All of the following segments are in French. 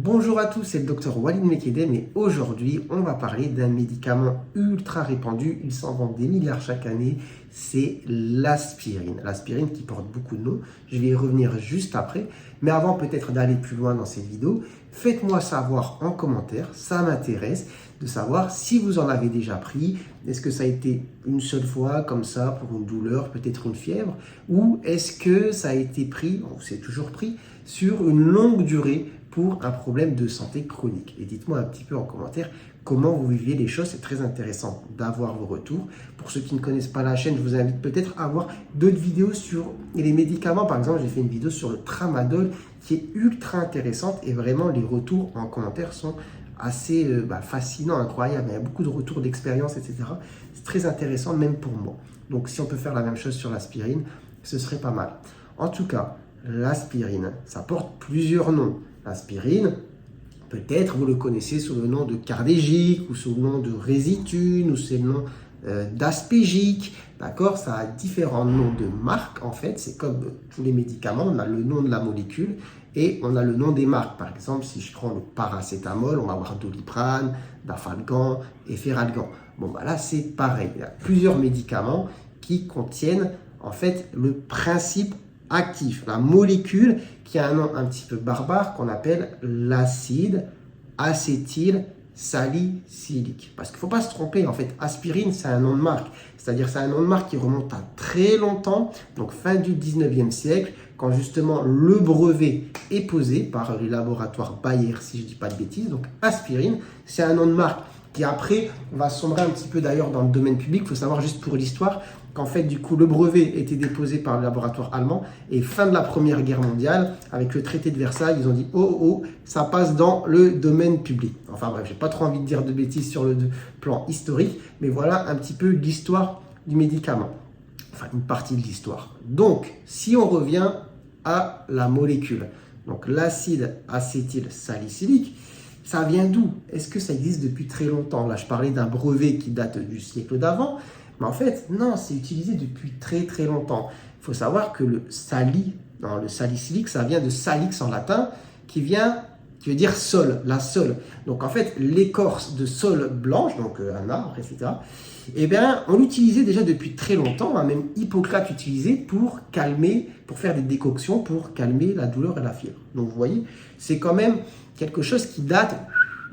Bonjour à tous, c'est le docteur Walid Mekedem et aujourd'hui on va parler d'un médicament ultra répandu, il s'en vend des milliards chaque année, c'est l'aspirine. L'aspirine qui porte beaucoup de noms, je vais y revenir juste après, mais avant peut-être d'aller plus loin dans cette vidéo, faites-moi savoir en commentaire, ça m'intéresse de savoir si vous en avez déjà pris, est-ce que ça a été une seule fois comme ça pour une douleur, peut-être une fièvre, ou est-ce que ça a été pris, ou c'est toujours pris, sur une longue durée pour un problème de santé chronique. Et dites-moi un petit peu en commentaire comment vous vivez les choses, c'est très intéressant d'avoir vos retours. Pour ceux qui ne connaissent pas la chaîne, je vous invite peut-être à voir d'autres vidéos sur les médicaments. Par exemple, j'ai fait une vidéo sur le tramadol qui est ultra intéressante et vraiment les retours en commentaire sont assez fascinants, incroyables. Il y a beaucoup de retours d'expérience, etc. C'est très intéressant même pour moi. Donc si on peut faire la même chose sur l'aspirine, ce serait pas mal. En tout cas, l'aspirine, ça porte plusieurs noms. L'aspirine, peut-être vous le connaissez sous le nom de Cardégique ou sous le nom de Résitune ou sous le nom d'Aspégique, d'accord? Ça a différents noms de marques en fait, c'est comme tous les médicaments, on a le nom de la molécule et on a le nom des marques. Par exemple, si je prends le paracétamol, on va avoir Doliprane, Dafalgan et Feralgan. Bon, là c'est pareil, il y a plusieurs médicaments qui contiennent en fait le principe actif, la molécule qui a un nom un petit peu barbare qu'on appelle l'acide acétylsalicylique. Parce qu'il ne faut pas se tromper, en fait, aspirine, c'est un nom de marque. C'est-à-dire, c'est un nom de marque qui remonte à très longtemps, donc fin du 19e siècle, quand justement le brevet est posé par les laboratoires Bayer, si je ne dis pas de bêtises. Donc, aspirine, c'est un nom de marque qui après va sombrer un petit peu d'ailleurs dans le domaine public. Il faut savoir juste pour l'histoire qu'en fait du coup le brevet était déposé par le laboratoire allemand et fin de la Première Guerre mondiale avec le traité de Versailles, ils ont dit oh ça passe dans le domaine public. Enfin bref, j'ai pas trop envie de dire de bêtises sur le plan historique, mais voilà un petit peu l'histoire du médicament. Enfin une partie de l'histoire. Donc si on revient à la molécule, donc l'acide acétylsalicylique, ça vient d'où? Est-ce que ça existe depuis très longtemps? Là, je parlais d'un brevet qui date du siècle d'avant, mais en fait, non, c'est utilisé depuis très très longtemps. Il faut savoir que le salicylique, ça vient de salix en latin, qui veut dire sol, la sole. Donc en fait, l'écorce de sole blanche, donc un arbre, etc., eh bien, on l'utilisait déjà depuis très longtemps, même Hippocrate l'utilisait pour calmer, pour faire des décoctions, pour calmer la douleur et la fièvre. Donc vous voyez, c'est quand même quelque chose qui date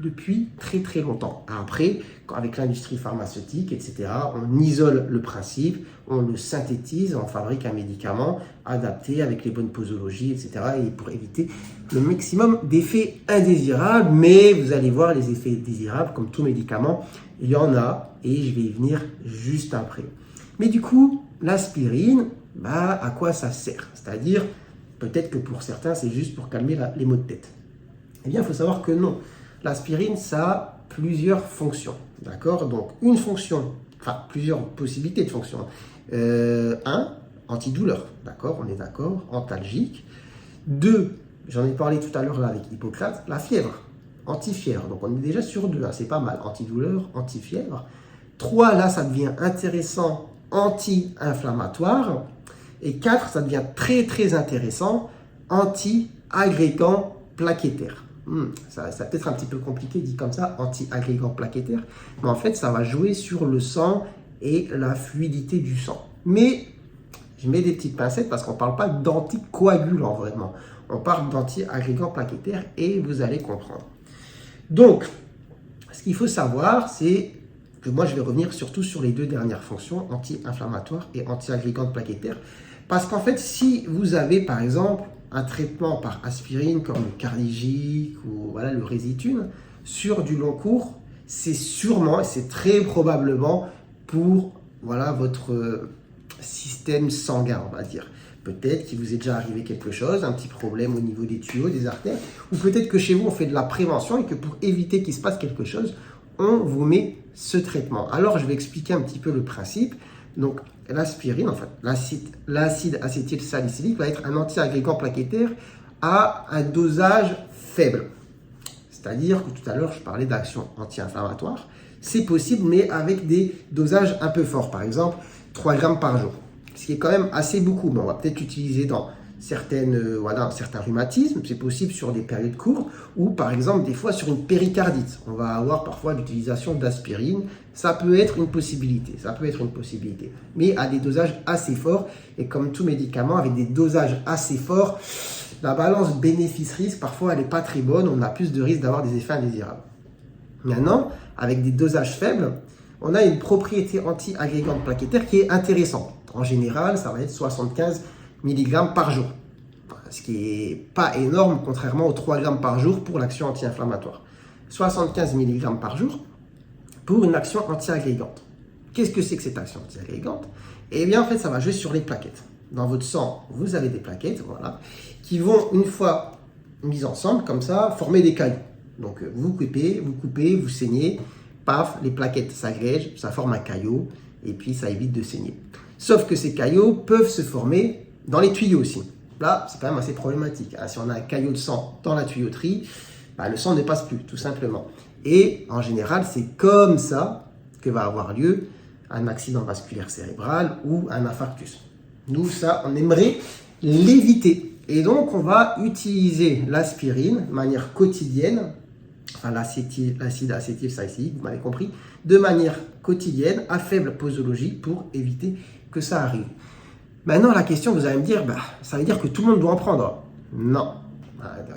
depuis très très longtemps. Après, avec l'industrie pharmaceutique, etc., on isole le principe, on le synthétise, on fabrique un médicament adapté avec les bonnes posologies, etc., et pour éviter le maximum d'effets indésirables. Mais vous allez voir, les effets désirables, comme tout médicament, il y en a, et je vais y venir juste après. Mais du coup, l'aspirine, à quoi ça sert? C'est-à-dire, peut-être que pour certains, c'est juste pour calmer les maux de tête. Eh bien, il faut savoir que non. L'aspirine, ça a plusieurs fonctions, d'accord? Donc, une fonction, enfin, plusieurs possibilités de fonctions. Antidouleur, d'accord? On est d'accord, antalgique. 2, j'en ai parlé tout à l'heure là avec Hippocrate, la fièvre, antifièvre. Donc, on est déjà sur 2, c'est pas mal, antidouleur, antifièvre. 3, là, ça devient intéressant, anti-inflammatoire. Et 4, ça devient très, très intéressant, anti-agrégant plaquettaire. Ça peut être un petit peu compliqué dit comme ça, anti-agrégant plaquettaire, mais en fait ça va jouer sur le sang et la fluidité du sang. Mais je mets des petites pincettes parce qu'on ne parle pas d'anticoagulant vraiment, on parle d'anti-agrégant plaquettaire et vous allez comprendre. Donc, ce qu'il faut savoir, c'est que moi je vais revenir surtout sur les deux dernières fonctions, anti-inflammatoire et anti-agrégant plaquettaire, parce qu'en fait si vous avez par exemple un traitement par aspirine comme le Cardégique ou le Résitune, sur du long cours, c'est sûrement, et c'est très probablement pour votre système sanguin, on va dire. Peut-être qu'il vous est déjà arrivé quelque chose, un petit problème au niveau des tuyaux, des artères, ou peut-être que chez vous, on fait de la prévention et que pour éviter qu'il se passe quelque chose, on vous met ce traitement. Alors, je vais expliquer un petit peu le principe. Donc, l'aspirine, en fait, l'acide acétylsalicylique va être un anti-agrégant plaquettaire à un dosage faible. C'est-à-dire que tout à l'heure, je parlais d'action anti-inflammatoire. C'est possible, mais avec des dosages un peu forts. Par exemple, 3 grammes par jour. Ce qui est quand même assez beaucoup. Mais on va peut-être l'utiliser dans certains rhumatismes, c'est possible sur des périodes courtes, ou par exemple des fois sur une péricardite. On va avoir parfois l'utilisation d'aspirine, ça peut être une possibilité, mais à des dosages assez forts, et comme tout médicament, avec des dosages assez forts, la balance bénéfice-risque, parfois elle n'est pas très bonne, on a plus de risques d'avoir des effets indésirables. Maintenant, avec des dosages faibles, on a une propriété anti-agrégante plaquettaire qui est intéressante. En général, ça va être 75 mg par jour, ce qui n'est pas énorme contrairement aux 3 grammes par jour pour l'action anti-inflammatoire. 75 mg par jour pour une action anti-agrégante. Qu'est-ce que c'est que cette action anti-agrégante? Eh bien, en fait, ça va jouer sur les plaquettes. Dans votre sang, vous avez des plaquettes, voilà, qui vont, une fois mises ensemble, comme ça, former des caillots. Donc, vous coupez, vous saignez, paf, les plaquettes s'agrègent, ça forme un caillot, et puis ça évite de saigner. Sauf que ces caillots peuvent se former dans les tuyaux aussi. Là, c'est quand même assez problématique. Si on a un caillot de sang dans la tuyauterie, le sang ne passe plus, tout simplement. Et en général, c'est comme ça que va avoir lieu un accident vasculaire cérébral ou un infarctus. Nous, ça, on aimerait l'éviter. Et donc, on va utiliser l'aspirine de manière quotidienne, enfin l'acide acétylsalicylique, vous m'avez compris, de manière quotidienne, à faible posologie, pour éviter que ça arrive. Maintenant, la question, vous allez me dire, ça veut dire que tout le monde doit en prendre. Non.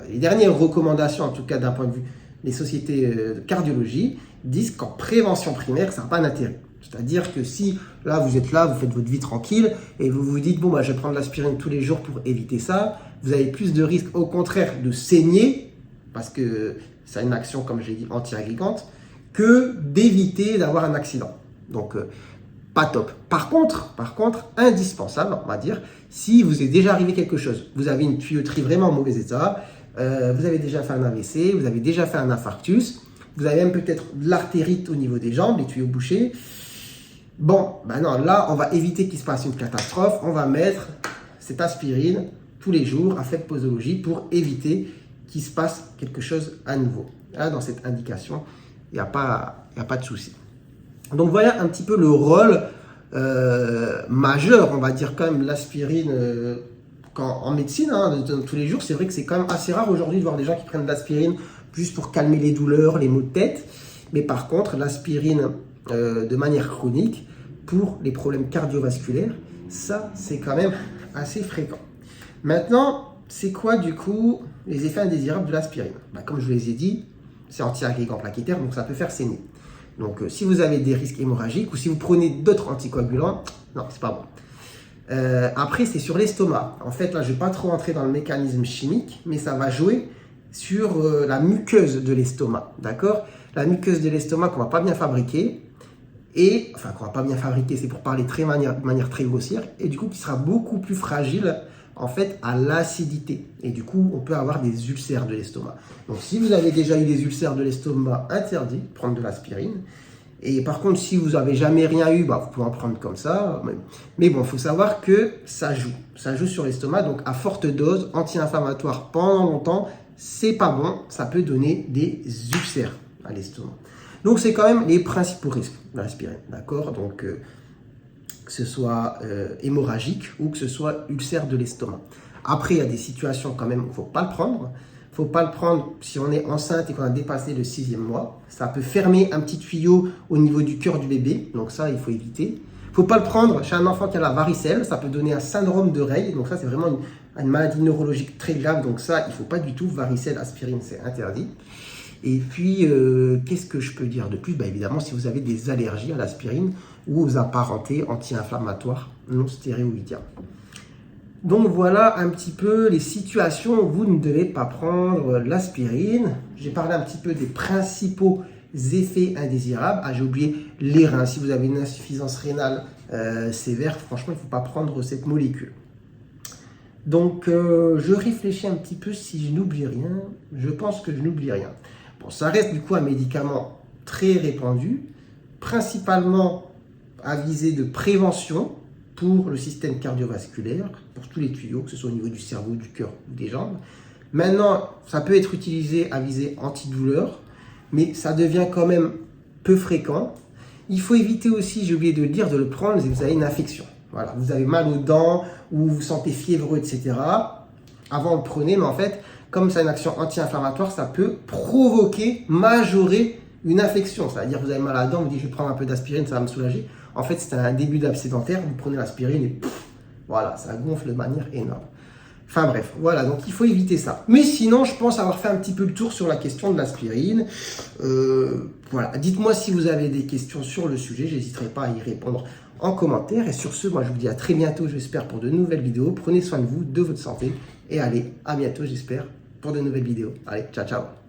Les dernières recommandations, en tout cas d'un point de vue des sociétés de cardiologie, disent qu'en prévention primaire, ça n'a pas d'intérêt. C'est-à-dire que si, là, vous êtes là, vous faites votre vie tranquille, et vous vous dites, bon, je vais prendre l'aspirine tous les jours pour éviter ça, vous avez plus de risques, au contraire, de saigner, parce que ça a une action, comme je l'ai dit, anti-agrégante, que d'éviter d'avoir un accident. Donc, pas top. Par contre, indispensable, on va dire, si vous est déjà arrivé quelque chose, vous avez une tuyauterie vraiment en mauvais état, vous avez déjà fait un AVC, vous avez déjà fait un infarctus, vous avez même peut-être de l'artérite au niveau des jambes, les tuyaux bouchés. Bon, non, là, on va éviter qu'il se passe une catastrophe, on va mettre cette aspirine tous les jours à faible posologie pour éviter qu'il se passe quelque chose à nouveau. Là, dans cette indication, il n'y a pas de souci. Donc voilà un petit peu le rôle majeur, on va dire quand même, l'aspirine en médecine, de tous les jours. C'est vrai que c'est quand même assez rare aujourd'hui de voir des gens qui prennent de l'aspirine juste pour calmer les douleurs, les maux de tête. Mais par contre, l'aspirine de manière chronique pour les problèmes cardiovasculaires, ça c'est quand même assez fréquent. Maintenant, c'est quoi du coup les effets indésirables de l'aspirine? Comme je vous les ai dit, c'est anti-agrégant plaquettaire, donc ça peut faire saigner. Donc, si vous avez des risques hémorragiques ou si vous prenez d'autres anticoagulants, non, c'est pas bon. Après, c'est sur l'estomac. En fait, là, je ne vais pas trop entrer dans le mécanisme chimique, mais ça va jouer sur la muqueuse de l'estomac, d'accord? La muqueuse de l'estomac qu'on ne va pas bien fabriquer, qu'on ne va pas bien fabriquer, c'est pour parler de manière très grossière, et du coup, qui sera beaucoup plus fragile, en fait, à l'acidité. Et du coup, on peut avoir des ulcères de l'estomac. Donc, si vous avez déjà eu des ulcères de l'estomac, interdit de prendre de l'aspirine. Et par contre, si vous n'avez jamais rien eu, vous pouvez en prendre comme ça. Mais bon, il faut savoir que ça joue. Ça joue sur l'estomac. Donc, à forte dose, anti-inflammatoire pendant longtemps, c'est pas bon. Ça peut donner des ulcères à l'estomac. Donc, c'est quand même les principaux risques de l'aspirine. D'accord? Donc, que ce soit hémorragique ou que ce soit ulcère de l'estomac. Après, il y a des situations quand même où il ne faut pas le prendre. Il ne faut pas le prendre si on est enceinte et qu'on a dépassé le 6e mois. Ça peut fermer un petit tuyau au niveau du cœur du bébé. Donc ça, il faut éviter. Il ne faut pas le prendre chez un enfant qui a la varicelle. Ça peut donner un syndrome de Rey. Donc ça, c'est vraiment une maladie neurologique très grave. Donc ça, il ne faut pas du tout. Varicelle, aspirine, c'est interdit. Et puis, qu'est-ce que je peux dire de plus? Évidemment, si vous avez des allergies à l'aspirine ou aux apparentés anti-inflammatoires non stéroïdiens. Donc voilà un petit peu les situations où vous ne devez pas prendre l'aspirine. J'ai parlé un petit peu des principaux effets indésirables. J'ai oublié les reins. Si vous avez une insuffisance rénale sévère, franchement, il ne faut pas prendre cette molécule. Donc, je réfléchis un petit peu si je n'oublie rien. Je pense que je n'oublie rien. Bon, ça reste du coup un médicament très répandu, principalement à visée de prévention pour le système cardiovasculaire, pour tous les tuyaux, que ce soit au niveau du cerveau, du cœur ou des jambes. Maintenant, ça peut être utilisé à visée antidouleur, mais ça devient quand même peu fréquent. Il faut éviter aussi, j'ai oublié de le dire, de le prendre si vous avez une infection. Voilà, vous avez mal aux dents ou vous vous sentez fiévreux, etc. avant on le prenait, mais en fait, comme ça a une action anti-inflammatoire, ça peut provoquer, majorer une infection. C'est-à-dire, vous avez mal à la dent, vous dites, je vais prendre un peu d'aspirine, ça va me soulager. En fait, c'est un début d'abcès dentaire, vous prenez l'aspirine et voilà, ça gonfle de manière énorme. Enfin bref, voilà, donc il faut éviter ça. Mais sinon, je pense avoir fait un petit peu le tour sur la question de l'aspirine. Voilà, dites-moi si vous avez des questions sur le sujet, j'hésiterai pas à y répondre en commentaire. Et sur ce, moi je vous dis à très bientôt, j'espère, pour de nouvelles vidéos. Prenez soin de vous, de votre santé. Et allez, à bientôt, j'espère, pour de nouvelles vidéos. Allez, ciao, ciao.